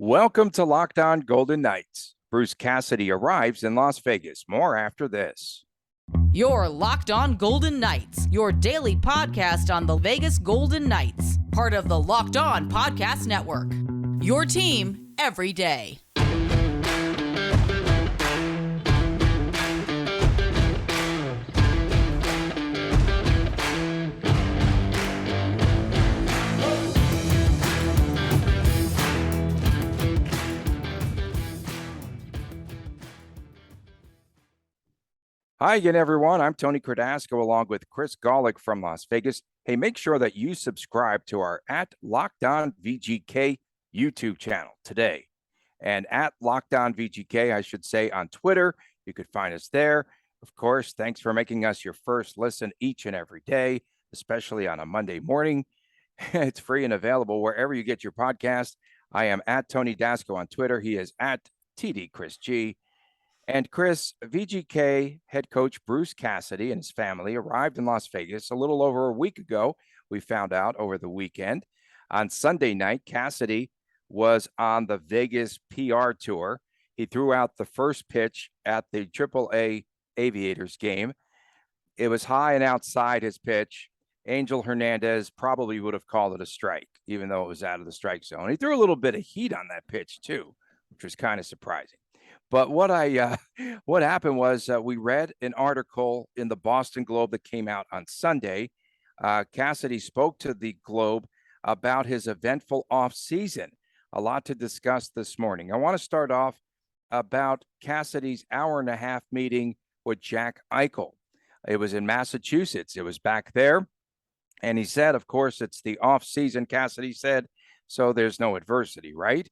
Welcome to Locked On Golden Knights. Bruce Cassidy arrives in Las Vegas. More after this. You're Locked On Golden Knights, your daily podcast on the Vegas Golden Knights, part of the Locked On Podcast Network. Your team every day. Hi again, everyone. I'm Tony Cardasco along with Chris Golick from Las Vegas. Hey, make sure that you subscribe to our at Locked On VGK YouTube channel today. And at Locked On VGK, I should say, on Twitter. You could find us there. Of course, thanks for making us your first listen each and every day, especially on a Monday morning. It's free and available wherever you get your podcast. I am at Tony Dasco on Twitter. He is at TD Chris G. And Chris, VGK head coach Bruce Cassidy and his family arrived in Las Vegas a little over a week ago. We found out over the weekend. On Sunday night, Cassidy was on the Vegas PR tour. He threw out the first pitch at the AAA Aviators game. It was high and outside his pitch. Angel Hernandez probably would have called it a strike, even though it was out of the strike zone. He threw a little bit of heat on that pitch, too, which was kind of surprising. But what happened was we read an article in the Boston Globe that came out on Sunday. Cassidy spoke to the Globe about his eventful offseason. A lot to discuss this morning. I want to start off about Cassidy's hour-and-a-half meeting with Jack Eichel. It was in Massachusetts. It was back there. And he said, of course, it's the offseason, Cassidy said, so there's no adversity, right?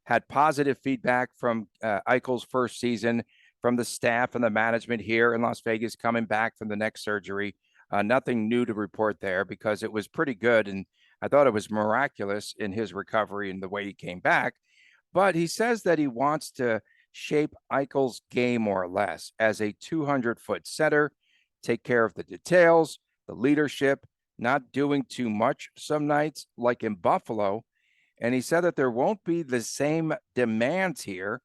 Had positive feedback from Eichel's first season, from the staff and the management here in Las Vegas coming back from the neck surgery. Nothing new to report there because it was pretty good. And I thought it was miraculous in his recovery and the way he came back. But he says that he wants to shape Eichel's game more or less as a 200-foot setter, take care of the details, the leadership, not doing too much some nights like in Buffalo. And he said that there won't be the same demands here.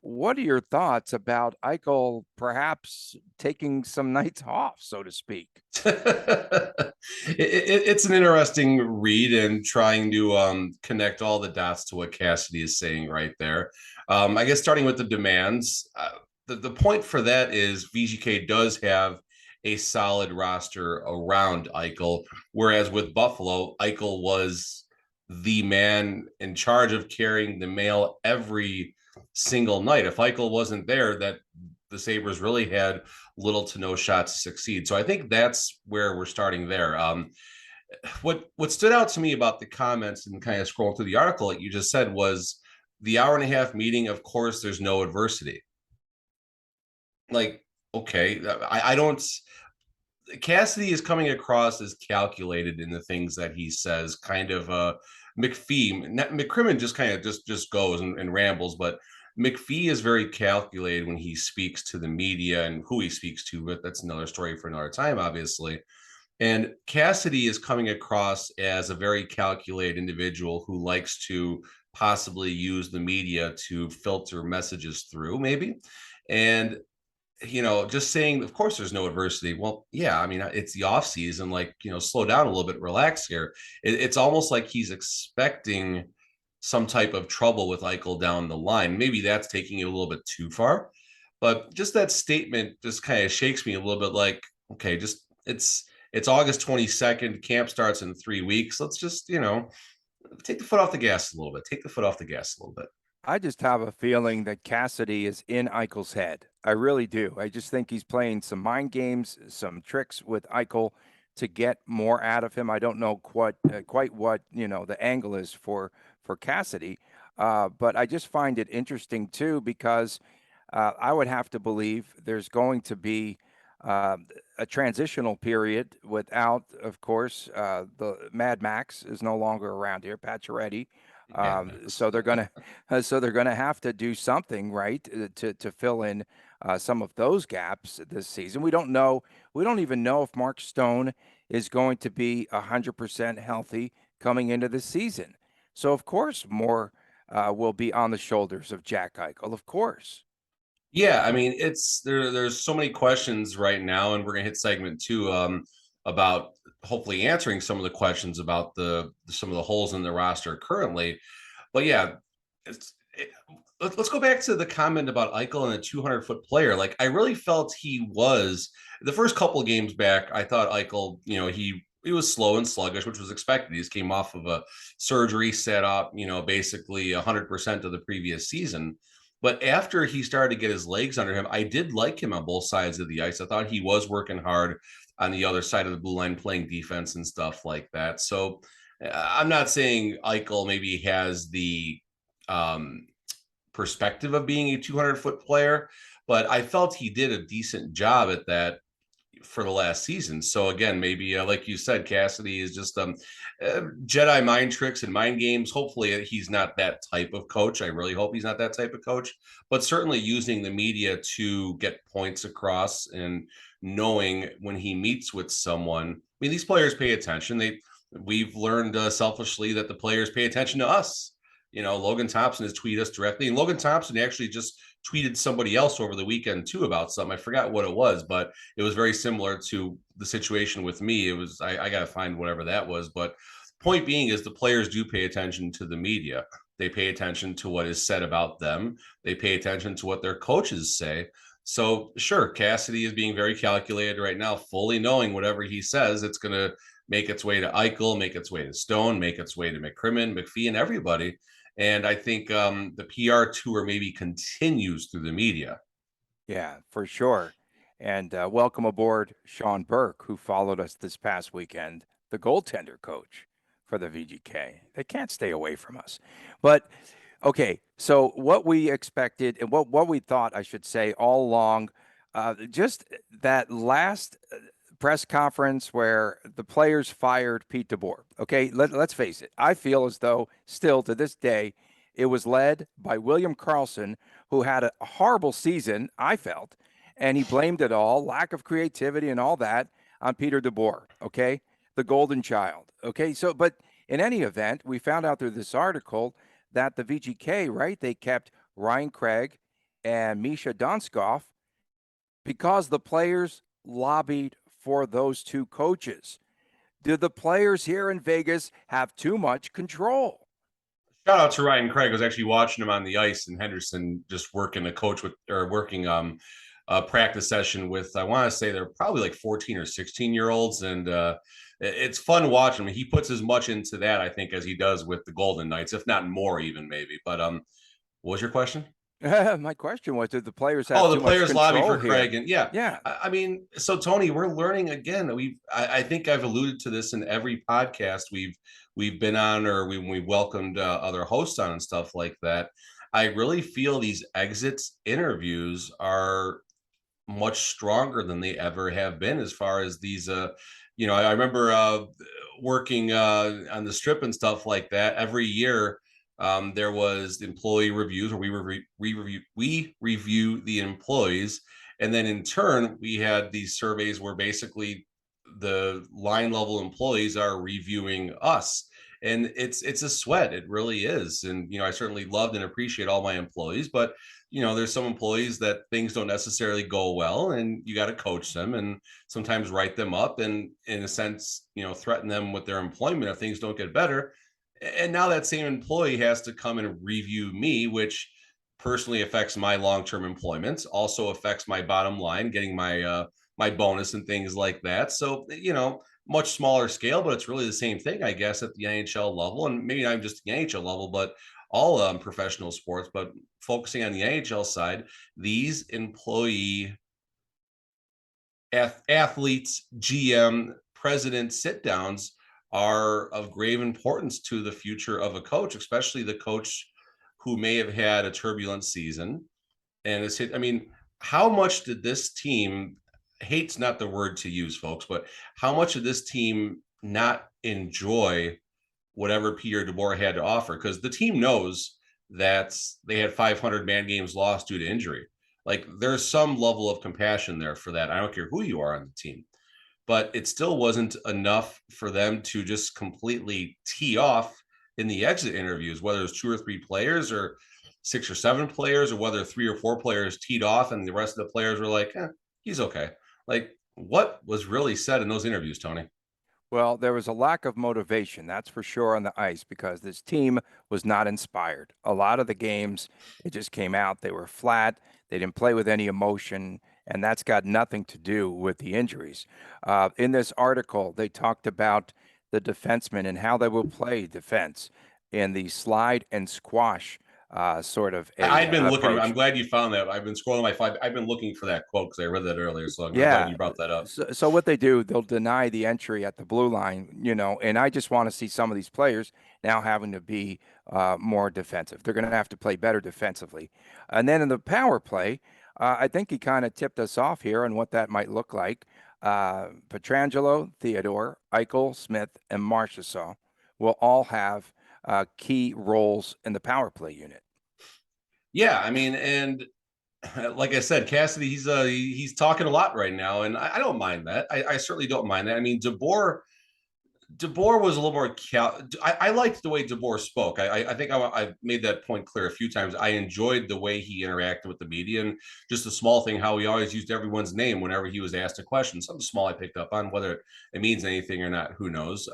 What are your thoughts about Eichel perhaps taking some nights off, so to speak? It's an interesting read and trying to connect all the dots to what Cassidy is saying right there. I guess starting with the demands, the point for that is VGK does have a solid roster around Eichel, whereas with Buffalo, Eichel was the man in charge of carrying the mail every single night. If Eichel wasn't there, that the Sabres really had little to no shot to succeed. So I think that's where we're starting there. What stood out to me about the comments and kind of scrolling through the article that you just said was the hour-and-a-half meeting. Of course, there's no adversity. Like, okay, I don't. Cassidy is coming across as calculated in the things that he says, kind of McCrimmon just kind of just goes and rambles, but McPhee is very calculated when he speaks to the media and who he speaks to, but that's another story for another time, obviously. And Cassidy is coming across as a very calculated individual who likes to possibly use the media to filter messages through, maybe. And just saying, of course, there's no adversity. Well, yeah, I mean, it's the off season, like, slow down a little bit, relax here. It's almost like he's expecting some type of trouble with Eichel down the line. Maybe that's taking it a little bit too far, but just that statement just kind of shakes me a little bit like, okay, just it's August 22nd, camp starts in 3 weeks. Let's just, take the foot off the gas a little bit, take the foot off the gas a little bit. I just have a feeling that Cassidy is in Eichel's head. I really do. I just think he's playing some mind games, some tricks with Eichel to get more out of him. I don't know quite what the angle is for Cassidy, but I just find it interesting too because I would have to believe there's going to be a transitional period without, of course, the Mad Max is no longer around here, Pacioretty. So they're gonna have to do something, right, to fill in some of those gaps this season. We don't know. We don't even know if Mark Stone is going to be 100% healthy coming into the season. So of course, more will be on the shoulders of Jack Eichel, of course. Yeah, I mean, there's so many questions right now, and we're gonna hit segment two about hopefully answering some of the questions about some of the holes in the roster currently. But yeah, let's go back to the comment about Eichel and a 200-foot player. Like, I really felt he was the first couple of games back. I thought Eichel, he was slow and sluggish, which was expected. He just came off of a surgery, set up, basically 100% of the previous season. But after he started to get his legs under him, I did like him on both sides of the ice. I thought he was working hard on the other side of the blue line, playing defense and stuff like that. So I'm not saying Eichel maybe has the perspective of being a 200-foot player, but I felt he did a decent job at that for the last season. So again, maybe like you said, Cassidy is just Jedi mind tricks and mind games. Hopefully he's not that type of coach. I really hope he's not that type of coach, but certainly using the media to get points across and knowing when he meets with someone. I mean, these players pay attention. We've learned selfishly that the players pay attention to us. Logan Thompson has tweeted us directly, and Logan Thompson actually just tweeted somebody else over the weekend too about something. I forgot what it was, but it was very similar to the situation with me. It was, I got to find whatever that was. But point being is the players do pay attention to the media. They pay attention to what is said about them. They pay attention to what their coaches say. So sure, Cassidy is being very calculated right now, fully knowing whatever he says, it's going to make its way to Eichel, make its way to Stone, make its way to McCrimmon, McPhee, and everybody. And I think the PR tour maybe continues through the media. Yeah, for sure. And welcome aboard Sean Burke, who followed us this past weekend, the goaltender coach for the VGK. They can't stay away from us. But okay, so what we expected and what we thought, I should say, all along, just that last press conference where the players fired Pete DeBoer. Okay, let's face it. I feel as though still to this day, it was led by William Karlsson, who had a horrible season, I felt, and he blamed it all, lack of creativity and all that, on Peter DeBoer, okay, the golden child. Okay, so, but in any event, we found out through this article that the VGK, right, they kept Ryan Craig and Misha Donskoff because the players lobbied for those two coaches. Do the players here in Vegas have too much control? Shout out to Ryan Craig. I was actually watching him on the ice in Henderson, just working a practice session with, I want to say they're probably like 14 or 16-year-olds. And it's fun watching him. He puts as much into that, I think, as he does with the Golden Knights, if not more even maybe. But what was your question? My question was, did the players have the players lobby for here? Craig? And yeah. I mean, so Tony, we're learning again. I think I've alluded to this in every podcast we've been on, or we welcomed other hosts on and stuff like that. I really feel these exits interviews are much stronger than they ever have been, as far as these. I remember working on the strip and stuff like that every year. There was employee reviews where we review the employees, and then in turn we had these surveys where basically the line level employees are reviewing us, and it's a sweat. It really is. And I certainly loved and appreciate all my employees, but there's some employees that things don't necessarily go well, and you got to coach them and sometimes write them up and, in a sense, threaten them with their employment if things don't get better. And now that same employee has to come and review me, which personally affects my long-term employment, also affects my bottom line, getting my my bonus and things like that. So, much smaller scale, but it's really the same thing, I guess, at the NHL level, and maybe not just the NHL level, but all professional sports. But focusing on the NHL side, these employee athletes, GM, president sit-downs are of grave importance to the future of a coach, especially the coach who may have had a turbulent season. And how much did this team, hate's not the word to use, folks, but how much did this team not enjoy whatever Peter DeBoer had to offer? Because the team knows that they had 500 man games lost due to injury. Like, there's some level of compassion there for that. I don't care who you are on the team. But it still wasn't enough for them to just completely tee off in the exit interviews, whether it's 2 or 3 players or 6 or 7 players, or whether 3 or 4 players teed off and the rest of the players were like, he's okay. Like, what was really said in those interviews, Tony? Well, there was a lack of motivation, that's for sure, on the ice because this team was not inspired. A lot of the games, it just came out. They were flat. They didn't play with any emotion, and that's got nothing to do with the injuries. In this article, they talked about the defensemen and how they will play defense in the slide and squash sort of I've been looking. approach. I'm glad you found that. I've been scrolling my 5. I've been looking for that quote because I read that earlier. So I'm glad Yeah. you brought that up. So what they do, they'll deny the entry at the blue line, and I just want to see some of these players now having to be more defensive. They're going to have to play better defensively. And then in the power play, I think he kind of tipped us off here on what that might look like. Pietrangelo, Theodore, Eichel, Smith, and Marchessault will all have key roles in the power play unit. Yeah, I mean, and like I said, Cassidy, he's talking a lot right now, and I don't mind that. I certainly don't mind that. I mean, DeBoer was a little more. I liked the way DeBoer spoke. I think I made that point clear a few times. I enjoyed the way he interacted with the media, and just a small thing, how he always used everyone's name whenever he was asked a question. Something small I picked up on, whether it means anything or not, who knows.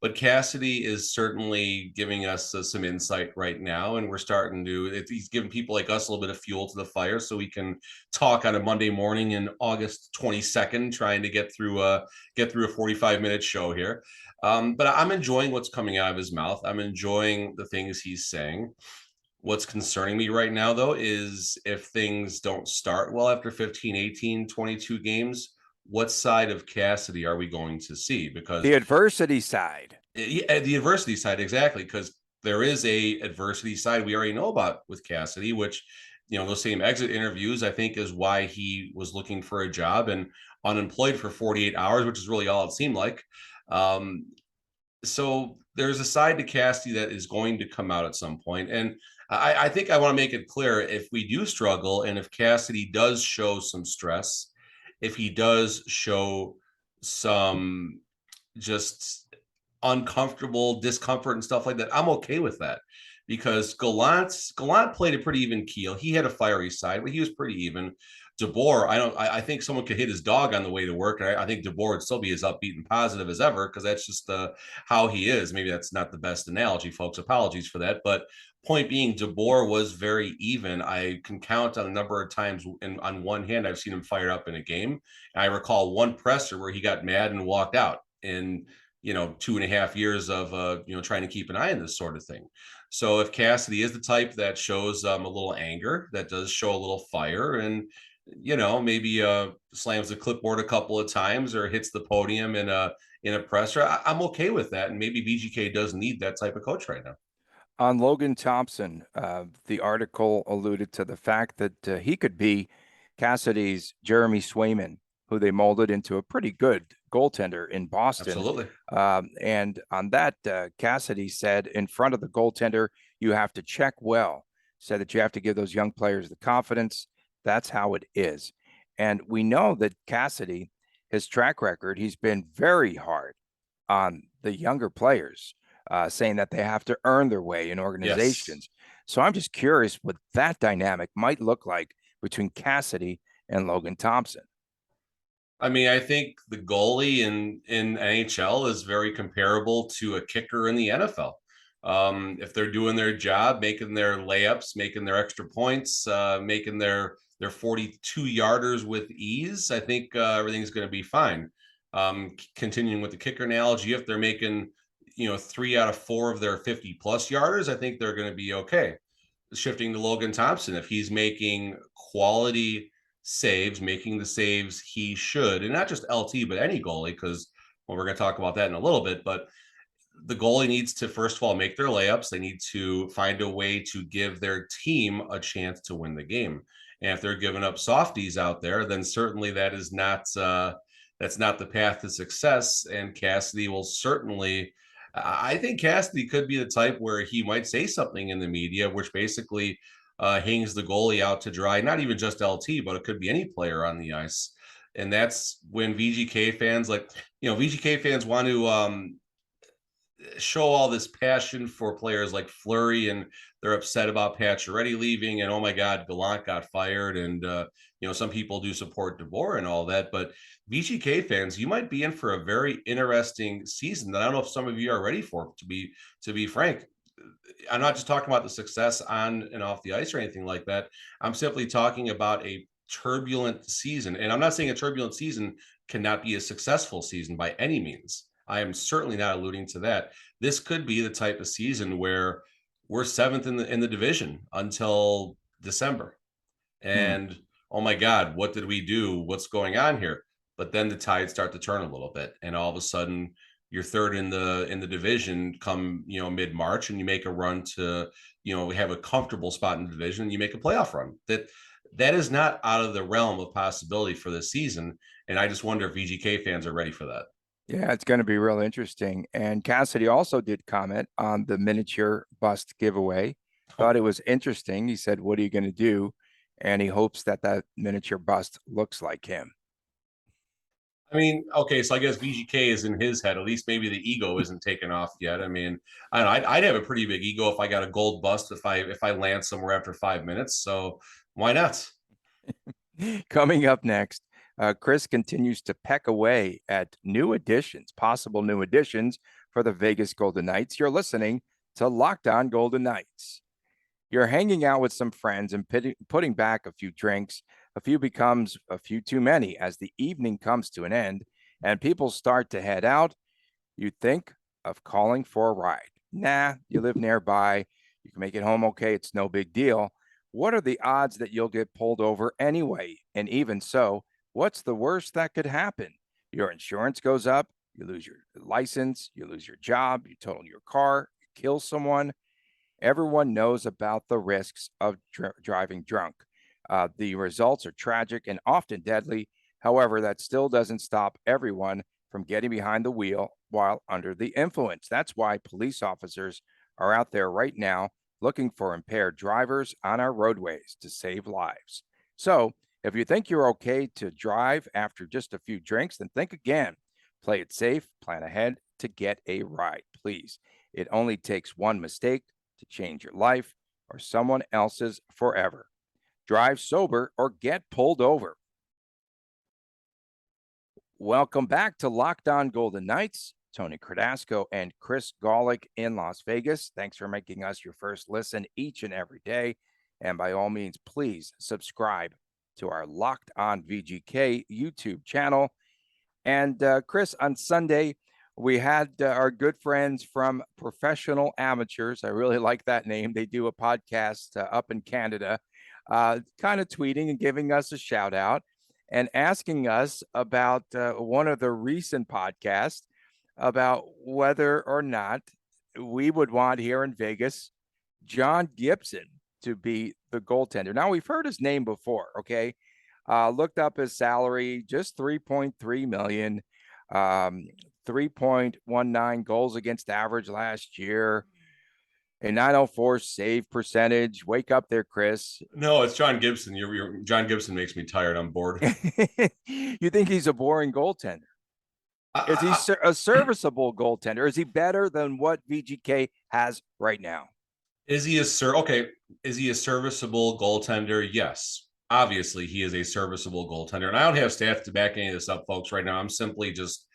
But Cassidy is certainly giving us some insight right now, and we're starting to. He's giving people like us a little bit of fuel to the fire, so we can talk on a Monday morning in August 22nd, trying to get through a 45-minute show here. But I'm enjoying what's coming out of his mouth. I'm enjoying the things he's saying. What's concerning me right now, though, is if things don't start well after 15, 18, 22 games, what side of Cassidy are we going to see? Because the adversity side. The adversity side, exactly, because there is a adversity side we already know about with Cassidy, which, those same exit interviews, I think, is why he was looking for a job and unemployed for 48 hours, which is really all it seemed like. So there's a side to Cassidy that is going to come out at some point. And I think I want to make it clear, if we do struggle and if Cassidy does show some stress, if he does show some just uncomfortable discomfort and stuff like that, I'm okay with that, because Gallant played a pretty even keel. He had a fiery side, but he was pretty even. DeBoer, I think someone could hit his dog on the way to work, and I think DeBoer would still be as upbeat and positive as ever, because that's just how he is. Maybe that's not the best analogy, folks. Apologies for that, but point being, DeBoer was very even. I can count on a number of times, and on one hand, I've seen him fired up in a game. And I recall one presser where he got mad and walked out in 2.5 years of trying to keep an eye on this sort of thing. So if Cassidy is the type that shows a little anger, that does show a little fire, and maybe slams the clipboard a couple of times or hits the podium in a presser, I'm okay with that. And maybe VGK does need that type of coach right now. On Logan Thompson, the article alluded to the fact that he could be Cassidy's Jeremy Swayman, who they molded into a pretty good goaltender in Boston. Absolutely. And on that, Cassidy said, in front of the goaltender, you have to check well. Said that you have to give those young players the confidence. That's how it is. And we know that Cassidy, his track record, he's been very hard on the younger players, saying that they have to earn their way in organizations. Yes. So I'm just curious what that dynamic might look like between Cassidy and Logan Thompson. I mean, I think the goalie in NHL is very comparable to a kicker in the NFL. If they're doing their job, making their layups, making their extra points, making their 42-yarders with ease, I think everything's going to be fine. Continuing with the kicker analogy, if they're making 3 out of 4 of their 50-plus yarders, I think they're going to be okay. Shifting to Logan Thompson, if he's making quality saves, making the saves he should, and not just LT, but any goalie, because we're going to talk about that in a little bit, but the goalie needs to, first of all, make their layups. They need to find a way to give their team a chance to win the game. And if they're giving up softies out there, then certainly that is not that's not the path to success. And Cassidy will certainly, I think Cassidy could be the type where he might say something in the media, which basically hangs the goalie out to dry. Not even just LT, but it could be any player on the ice. And that's when VGK fans VGK fans want to show all this passion for players like Fleury, and they're upset about Pacioretty leaving, and oh my God, Gallant got fired, and some people do support DeBoer and all that, but VGK fans, you might be in for a very interesting season that I don't know if some of you are ready for. To be frank, I'm not just talking about the success on and off the ice or anything like that. I'm simply talking about a turbulent season, and I'm not saying a turbulent season cannot be a successful season by any means. I am certainly not alluding to that. This could be the type of season where we're seventh in the division until December. And oh my God, what did we do? What's going on here? But then the tides start to turn a little bit, and all of a sudden you're third in the division come mid-March, and you make a run to have a comfortable spot in the division, and you make a playoff run. That is not out of the realm of possibility for this season. And I just wonder if VGK fans are ready for that. Yeah, it's going to be real interesting. And Cassidy also did comment on the miniature bust giveaway. Thought it was interesting. He said, "What are you going to do?" And he hopes that miniature bust looks like him. I mean, okay, so I guess VGK is in his head. At least maybe the ego isn't taken off yet. I mean, I don't know, I'd have a pretty big ego if I got a gold bust if I land somewhere after 5 minutes. So why not? Coming up next, Chris continues to peck away at possible new additions for the Vegas Golden Knights. You're listening to Locked On Golden Knights. You're hanging out with some friends and putting back a few drinks. A few becomes a few too many as the evening comes to an end and people start to head out. You think of calling for a ride. Nah, you live nearby. You can make it home okay. It's no big deal. What are the odds that you'll get pulled over anyway? And even so, what's the worst that could happen? Your insurance goes up, you lose your license, you lose your job, you total your car, you kill someone. Everyone knows about the risks of driving drunk. The results are tragic and often deadly. However, that still doesn't stop everyone from getting behind the wheel while under the influence. That's why police officers are out there right now looking for impaired drivers on our roadways to save lives. So if you think you're okay to drive after just a few drinks, then think again. Play it safe, plan ahead to get a ride, please. It only takes one mistake to change your life or someone else's forever. Drive sober or get pulled over. Welcome back to Locked On Golden Knights. Tony Cardasco and Chris Golick in Las Vegas. Thanks for making us your first listen each and every day. And by all means, please subscribe to our Locked On VGK YouTube channel. And Chris, on Sunday, we had our good friends from Professional Amateurs. I really like that name. They do a podcast up in Canada, kind of tweeting and giving us a shout out and asking us about one of the recent podcasts about whether or not we would want here in Vegas John Gibson to be the goaltender. Now, we've heard his name before, okay? Looked up his salary, just $3.3 million, 3.19 goals against average last year, a 904 save percentage. Wake up there, Chris. No, it's John Gibson. John Gibson makes me tired. I'm bored. You think he's a boring goaltender? Is he a serviceable goaltender? Is he better than what VGK has right now? Is he a serviceable goaltender? Yes. Obviously, he is a serviceable goaltender. And I don't have stats to back any of this up, folks, right now. I'm simply just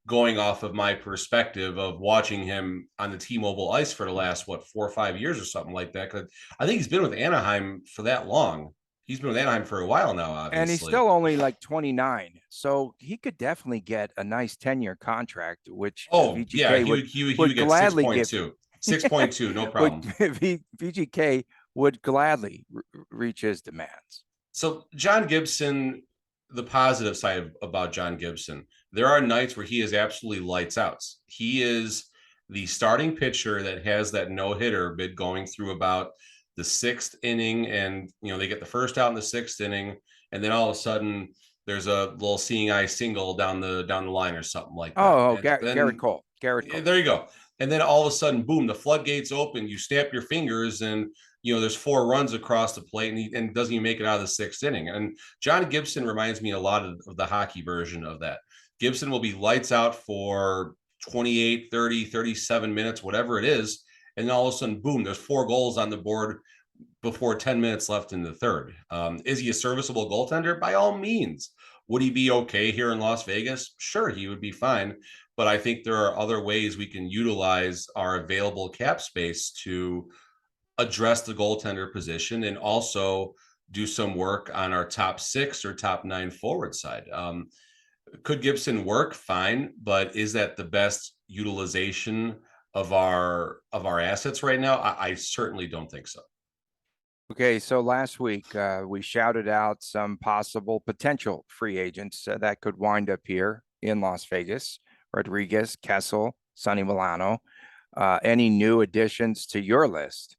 going off of my perspective of watching him on the T-Mobile ice for the last, 4 or 5 years or something like that. Because I think he's been with Anaheim for that long. He's been with Anaheim for a while now, obviously. And he's still only like 29. So he could definitely get a nice 10-year contract, which VGK would get gladly 6.2. 6.2, no problem. VGK would gladly reach his demands. So John Gibson, the positive side about John Gibson, there are nights where he is absolutely lights out. He is the starting pitcher that has that no-hitter bid going through about the 6th inning, and they get the first out in the 6th inning, and then all of a sudden there's a little seeing eye single down the line or something like that. Garrett Cole. There you go. And then all of a sudden, boom, the floodgates open. You snap your fingers, and there's 4 runs across the plate, and doesn't even make it out of the 6th inning. And John Gibson reminds me a lot of the hockey version of that. Gibson will be lights out for 28, 30, 37 minutes, whatever it is. And then all of a sudden, boom, there's 4 goals on the board before 10 minutes left in the third. Is he a serviceable goaltender? By all means. Would he be okay here in Las Vegas? Sure, he would be fine. But I think there are other ways we can utilize our available cap space to address the goaltender position and also do some work on our top 6 or top 9 forward side. Could Gibson work? Fine, but is that the best utilization of our assets right now? I certainly don't think so. Okay, so last week we shouted out some possible potential free agents that could wind up here in Las Vegas: Rodrigues, Kessel, Sonny Milano. Any new additions to your list?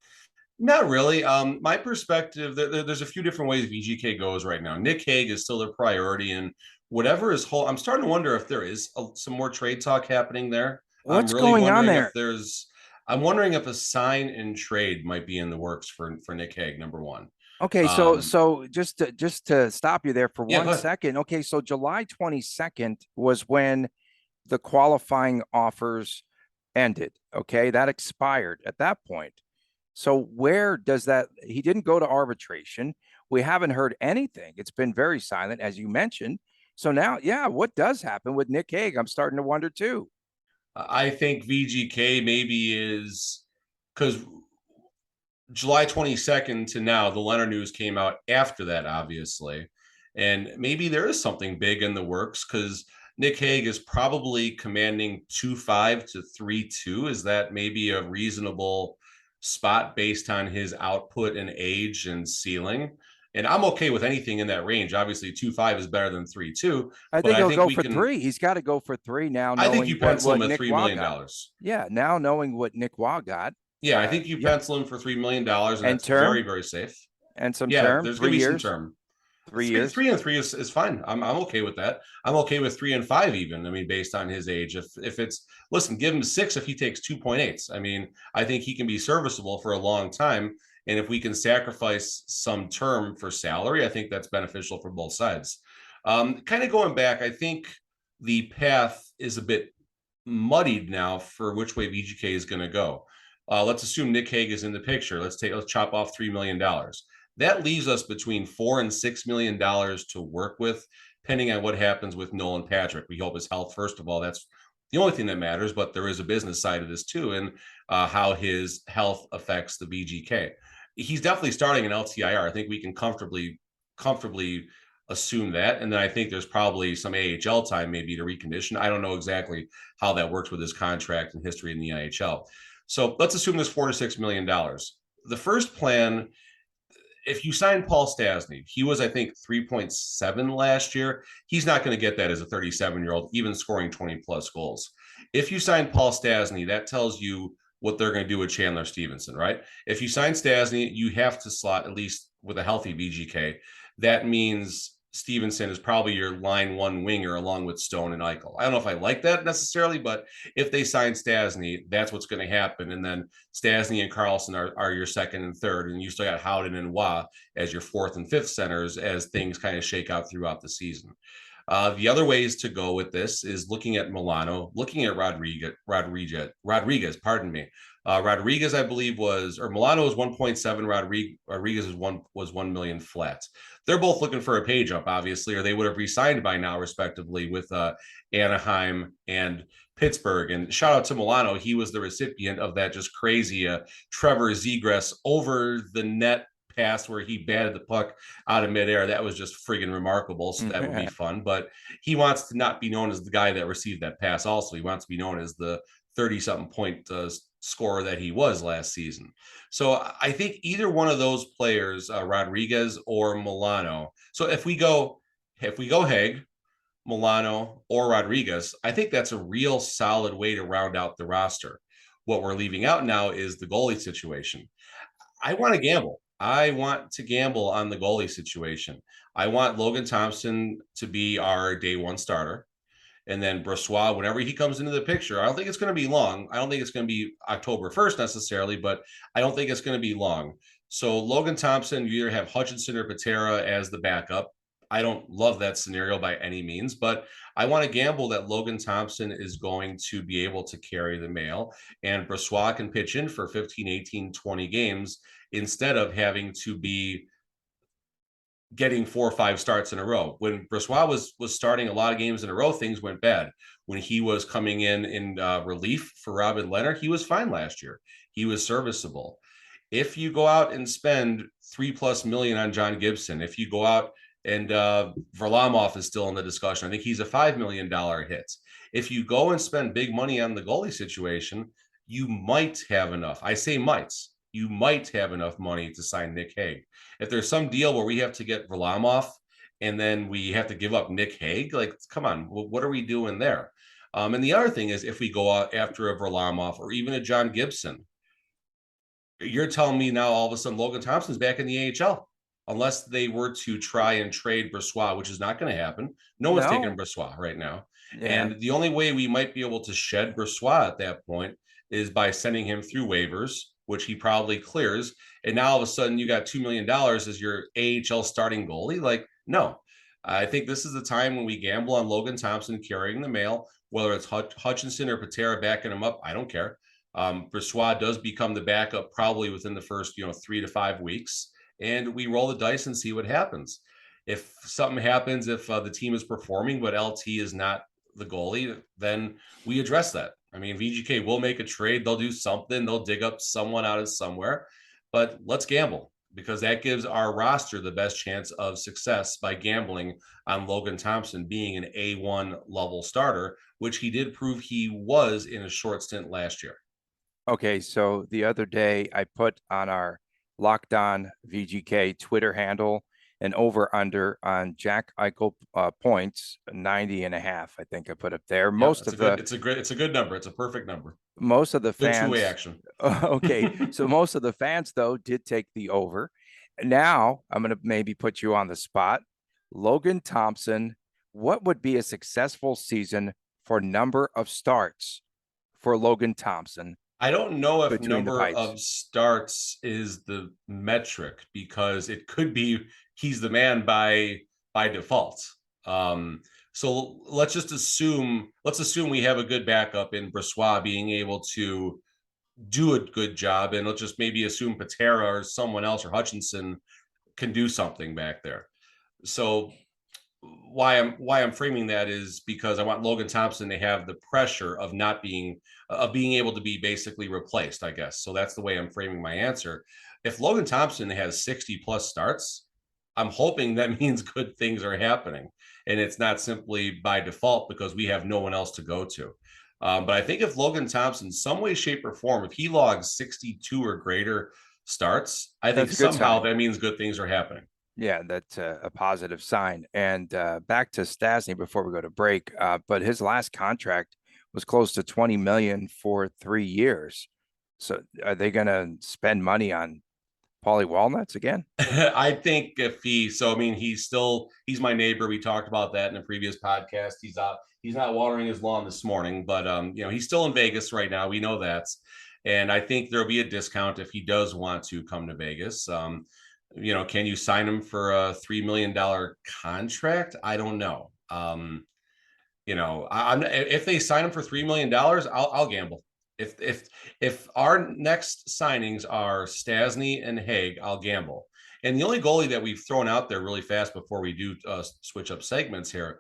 Not really. My perspective, there's a few different ways VGK goes right now. Nic Hague is still their priority, and whatever is whole, I'm starting to wonder if there is some more trade talk happening there. What's I'm really going on wondering there? I'm wondering if a sign and trade might be in the works for Nic Hague, number one. Okay, so just to stop you there for Yeah, go 1 ahead. second. Okay, so July 22nd was when the qualifying offers ended. Okay, that expired at that point. So where does that? He didn't go to arbitration. We haven't heard anything. It's been very silent, as you mentioned. So now, yeah, what does happen with Nic Hague? I'm starting to wonder too. I think VGK maybe is because July 22nd to now, the Leonard news came out after that, obviously. And maybe there is something big in the works because Nic Hague is probably commanding 2.5 to 3.2. Is that maybe a reasonable spot based on his output and age and ceiling? And I'm okay with anything in that range. Obviously, 2.5 is better than 3.2. I But think I he'll think go we for can. 3. He's got to go for 3 now, I think knowing you pencil what him at Nick $3 Waugh million. got. Yeah, now knowing what Nick Waugh got. Yeah, I think you pencil him for $3 million, and that's term, very, very safe. and some Yeah, term. there's 3 going to be some years. term. 3 years. 3 and 3 is fine. I'm okay with that. I'm okay with 3 and 5 even. I mean, based on his age, if it's listen, give him 6 if he takes 2.8s. I mean, I think he can be serviceable for a long time. And if we can sacrifice some term for salary, I think that's beneficial for both sides. Kind of going back, I think the path is a bit muddied now for which way VGK is going to go. Let's assume Nic Hague is in the picture. Let's chop off $3 million. That leaves us between $4 and $6 million to work with, depending on what happens with Nolan Patrick. We hope his health, first of all. That's the only thing that matters, but there is a business side of this too, and how his health affects the VGK. He's definitely starting an LTIR. I think we can comfortably assume that. And then I think there's probably some AHL time maybe to recondition. I don't know exactly how that works with his contract and history in the IHL. So let's assume there's $4 to $6 million. The first plan, if you sign Paul Stastny, he was, I think, 3.7 last year. He's not going to get that as a 37-year-old, even scoring 20 plus goals. If you sign Paul Stastny, that tells you what they're going to do with Chandler Stevenson, right? If you sign Stastny, you have to slot, at least with a healthy VGK. That means Stevenson is probably your line one winger along with Stone and Eichel. I don't know if I like that necessarily, but if they sign Stastny, that's what's going to happen. And then Stastny and Carlson are your second and third, and you still got Howden and Waugh as your fourth and fifth centers as things kind of shake out throughout the season. The other ways to go with this is looking at Milano, looking at Rodrigues, pardon me. Rodrigues, I believe, Milano was 1.7. Rodrigues was 1 million flat. They're both looking for a pay jump, obviously, or they would have re-signed by now, respectively, with Anaheim and Pittsburgh. And shout out to Milano. He was the recipient of that just crazy Trevor Zegras over the net pass where he batted the puck out of midair. That was just friggin' remarkable. So that would be fun. But he wants to not be known as the guy that received that pass. Also, he wants to be known as the 30-something point scorer that he was last season. So I think either one of those players, Rodrigues or Milano. So if we go Hague, Milano, or Rodrigues, I think that's a real solid way to round out the roster. What we're leaving out now is the goalie situation. I want to gamble. I want to gamble on the goalie situation. I want Logan Thompson to be our day one starter. And then Brossoit, whenever he comes into the picture, I don't think it's going to be long. I don't think it's going to be October 1st necessarily, but I don't think it's going to be long. So Logan Thompson, you either have Hutchinson or Patera as the backup. I don't love that scenario by any means, but I want to gamble that Logan Thompson is going to be able to carry the mail and Brossoit can pitch in for 15, 18, 20 games instead of having to be getting 4 or 5 starts in a row. When Brossoit was starting a lot of games in a row, things went bad. When he was coming in relief for Robin Leonard, he was fine last year. He was serviceable. If you go out and spend $3+ million on John Gibson, if you go out and Varlamov is still in the discussion, I think he's a $5 million hit. If you go and spend big money on the goalie situation, you might have enough. I say might. You might have enough money to sign Nic Hague. If there's some deal where we have to get Varlamov and then we have to give up Nic Hague, like, come on, what are we doing there? And the other thing is, if we go out after a Varlamov or even a John Gibson, you're telling me now all of a sudden Logan Thompson's back in the AHL, unless they were to try and trade Brossoit, which is not going to happen. No one's taking Brossoit right now. Yeah. And the only way we might be able to shed Brossoit at that point is by sending him through waivers, which he probably clears. And now all of a sudden you got $2 million as your AHL starting goalie. Like, no, I think this is the time when we gamble on Logan Thompson carrying the mail, whether it's Hutchinson or Patera backing him up. I don't care. Brossoit does become the backup probably within the first, 3 to 5 weeks, and we roll the dice and see what happens. If something happens, if the team is performing, but LT is not the goalie, then we address that. I mean, VGK will make a trade. They'll do something. They'll dig up someone out of somewhere, but let's gamble, because that gives our roster the best chance of success by gambling on Logan Thompson being an A1 level starter, which he did prove he was in a short stint last year. Okay, so the other day I put on our Locked On VGK Twitter handle an over-under on Jack Eichel points, 90.5. I think I put up there. It's a good number. It's a perfect number. Most of the fans, two-way action. Okay, so most of the fans though did take the over. Now I'm going to maybe put you on the spot. Logan Thompson, what would be a successful season for number of starts for Logan Thompson? I don't know if number of starts is the metric, because it could be he's the man by default. So let's assume we have a good backup in Brossoit being able to do a good job, and let's just maybe assume Patera or someone else or Hutchinson can do something back there. So why I'm framing that is because I want Logan Thompson to have the pressure of not being able to be basically replaced, I guess. So that's the way I'm framing my answer. If Logan Thompson has 60+ starts, I'm hoping that means good things are happening, and it's not simply by default because we have no one else to go to. But I think if Logan Thompson, some way, shape, or form, if he logs 62 or greater starts, I think somehow that means good things are happening. Yeah, that's a positive sign. And back to Stastny before we go to break, but his last contract was close to $20 million for 3 years. So are they going to spend money on Paulie Walnuts again? I think he's my neighbor. We talked about that in a previous podcast. He's not watering his lawn this morning, but he's still in Vegas right now. We know that. And I think there'll be a discount if he does want to come to Vegas. Can you sign him for a $3 million contract? I don't know. If they sign him for $3 million, I'll gamble. If our next signings are Stastny and Hague, I'll gamble. And the only goalie that we've thrown out there really fast before we do switch up segments here,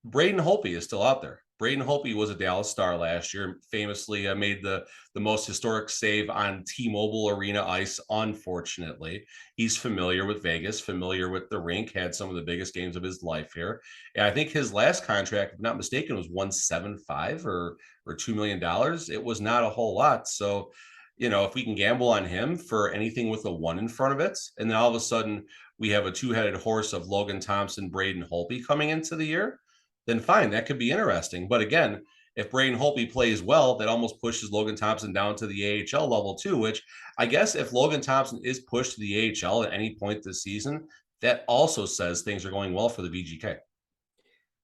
Brayden Holtby is still out there. Brayden Holtby was a Dallas Star last year, famously made the most historic save on T-Mobile Arena ice, unfortunately. He's familiar with Vegas, familiar with the rink, had some of the biggest games of his life here. And I think his last contract, if not mistaken, was $175 or $2 million. It was not a whole lot. So, if we can gamble on him for anything with a 1 in front of it, and then all of a sudden we have a two-headed horse of Logan Thompson, Brayden Holtby coming into the year, then fine, that could be interesting. But again, if Brayden Holtby plays well, that almost pushes Logan Thompson down to the AHL level too, which I guess if Logan Thompson is pushed to the AHL at any point this season, that also says things are going well for the VGK.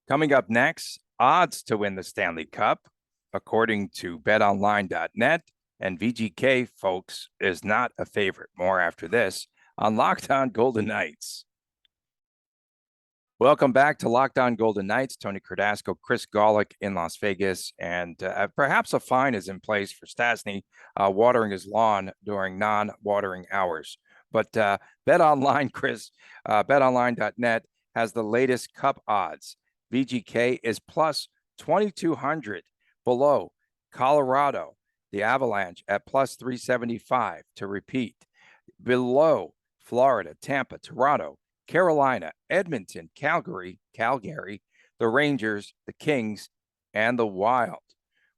Coming up next, odds to win the Stanley Cup, according to betonline.net, and VGK, folks, is not a favorite. More after this on Locked On Golden Knights. Welcome back to Locked On Golden Knights. Tony Cardasco, Chris Golick in Las Vegas, and perhaps a fine is in place for Stastny watering his lawn during non-watering hours. But Bet Online, Chris, betonline.net has the latest Cup odds. VGK is plus 2,200 below Colorado, the Avalanche at plus 375 to repeat, below Florida, Tampa, Toronto, Carolina, Edmonton, Calgary, the Rangers, the Kings, and the Wild.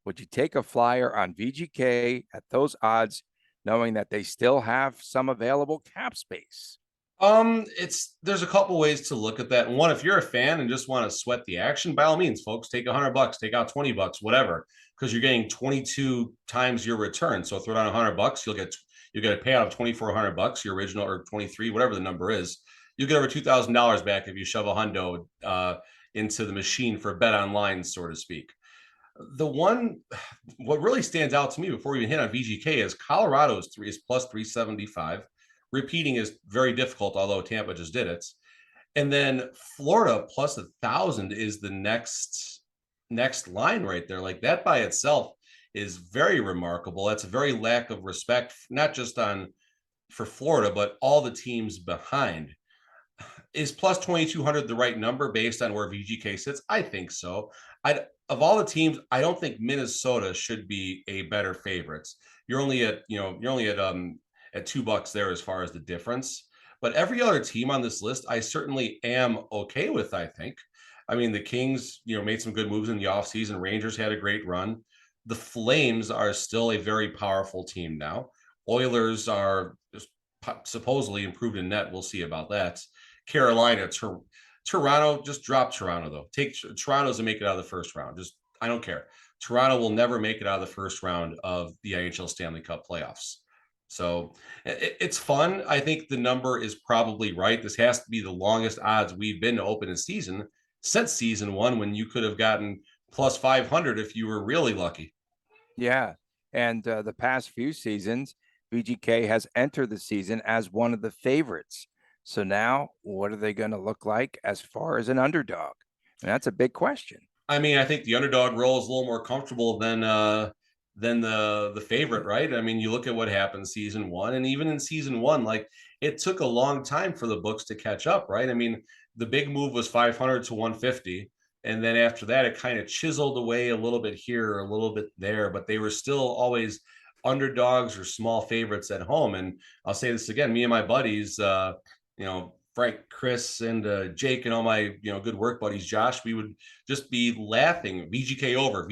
Would you take a flyer on VGK at those odds, knowing that they still have some available cap space? There's a couple ways to look at that. And one, if you're a fan and just want to sweat the action, by all means, folks, take $100, take out $20, whatever, because you're getting 22 times your return. So throw down $100, you'll get a payout of $2,400, your original, or 23, whatever the number is. You get over $2,000 back if you shove a hundo into the machine for Bet Online, so to speak. What really stands out to me before we even hit on VGK is Colorado's is plus 375. Repeating is very difficult, although Tampa just did it. And then Florida plus 1,000 is the next line right there. Like, that by itself is very remarkable. That's a very lack of respect, not just for Florida, but all the teams behind. Is plus 2,200 the right number based on where VGK sits? I think so. Of all the teams, I don't think Minnesota should be a better favorites. You're only at $2 there as far as the difference. But every other team on this list, I certainly am okay with, I think. I mean, the Kings, made some good moves in the offseason. Rangers had a great run. The Flames are still a very powerful team now. Oilers are supposedly improved in net. We'll see about that. Carolina, Toronto, just drop Toronto, though. Take Toronto's to make it out of the first round. I don't care. Toronto will never make it out of the first round of the IHL Stanley Cup playoffs. So it's fun. I think the number is probably right. This has to be the longest odds we've been to open a season since season one, when you could have gotten plus 500 if you were really lucky. Yeah. And the past few seasons, VGK has entered the season as one of the favorites. So now, what are they going to look like as far as an underdog? And that's a big question. I mean, I think the underdog role is a little more comfortable than the favorite, right? I mean, you look at what happened season one, and even in season one, like, it took a long time for the books to catch up, right? I mean, the big move was 500 to 150. And then after that, it kind of chiseled away a little bit here, a little bit there, but they were still always underdogs or small favorites at home. And I'll say this again, me and my buddies, Frank, Chris, and Jake, and all my good work buddies, Josh, we would just be laughing, VGK over,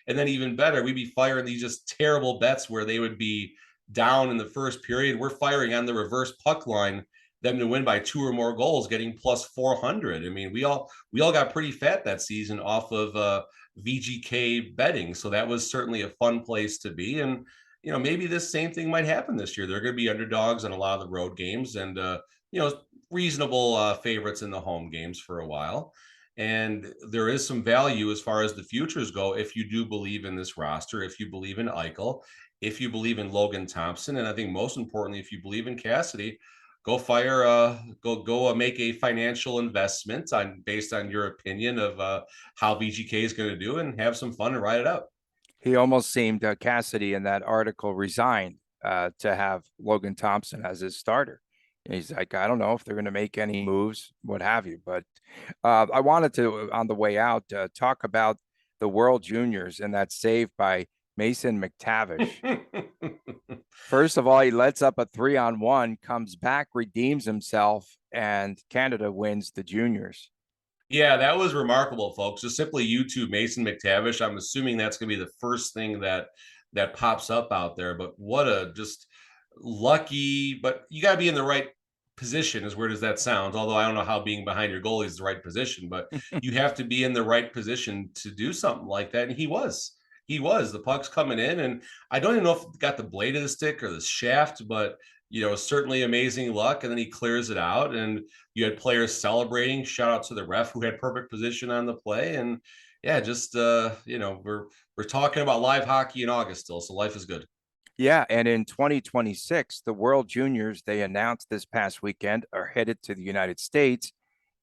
and then even better, we'd be firing these just terrible bets where they would be down in the first period. We're firing on the reverse puck line, them to win by 2 or more goals, getting plus 400. I mean, we all got pretty fat that season off of VGK betting, so that was certainly a fun place to be. And maybe this same thing might happen this year. They're going to be underdogs on a lot of the road games, and reasonable favorites in the home games for a while. And there is some value as far as the futures go if you do believe in this roster, if you believe in Eichel, if you believe in Logan Thompson, and I think most importantly, if you believe in Cassidy, go make a financial investment based on your opinion of how VGK is going to do, and have some fun and ride it out. He almost seemed, Cassidy in that article, resigned to have Logan Thompson as his starter. And he's like, I don't know if they're going to make any moves, what have you. But I wanted to, on the way out, talk about the World Juniors and that save by Mason McTavish. First of all, he lets up a 3-on-1, comes back, redeems himself, and Canada wins the juniors. Yeah, that was remarkable, folks. Just simply YouTube Mason McTavish. I'm assuming that's going to be the first thing that pops up out there. But what a just lucky, but you got to be in the right position, as weird as that sounds. Although I don't know how being behind your goalie is the right position, but you have to be in the right position to do something like that. And he was. The puck's coming in, and I don't even know if it got the blade of the stick or the shaft, but certainly amazing luck. And then he clears it out, and you had players celebrating. Shout out to the ref who had perfect position on the play. And yeah, just we're talking about live hockey in August still, so life is good. Yeah, and in 2026, the World Juniors, they announced this past weekend, are headed to the United States,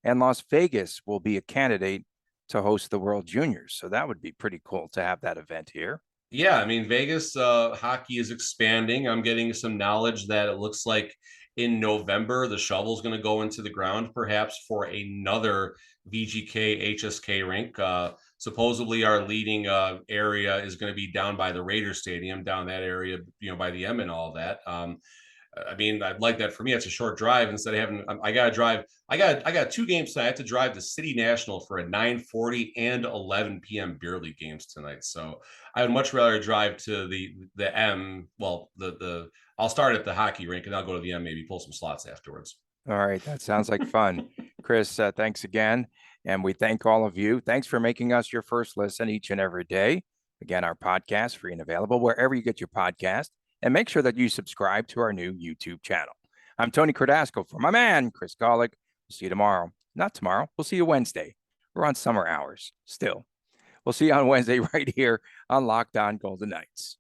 And Las Vegas will be a candidate to host the World Juniors. So that would be pretty cool to have that event here. Yeah, I mean, Vegas hockey is expanding. I'm getting some knowledge that it looks like in November, the shovel's going to go into the ground, perhaps for another VGK HSK rink. Supposedly, our leading area is going to be down by the Raiders Stadium, down that area, by the M and all that. I mean, I'd like that for me. It's a short drive instead of having. I got to drive. I got 2 games tonight. I have to drive to City National for a 9:40 and 11 p.m. beer league games tonight. So I would much rather drive to the M. Well, the I'll start at the hockey rink and I'll go to the M, maybe pull some slots afterwards. All right, that sounds like fun. Chris, thanks again. And we thank all of you. Thanks for making us your first listen each and every day. Again, our podcast free and available wherever you get your podcast. And make sure that you subscribe to our new YouTube channel. I'm Tony Cardasco for my man, Chris Golick. We'll see you tomorrow. Not tomorrow. We'll see you Wednesday. We're on summer hours still. We'll see you on Wednesday right here on Locked On Golden Knights.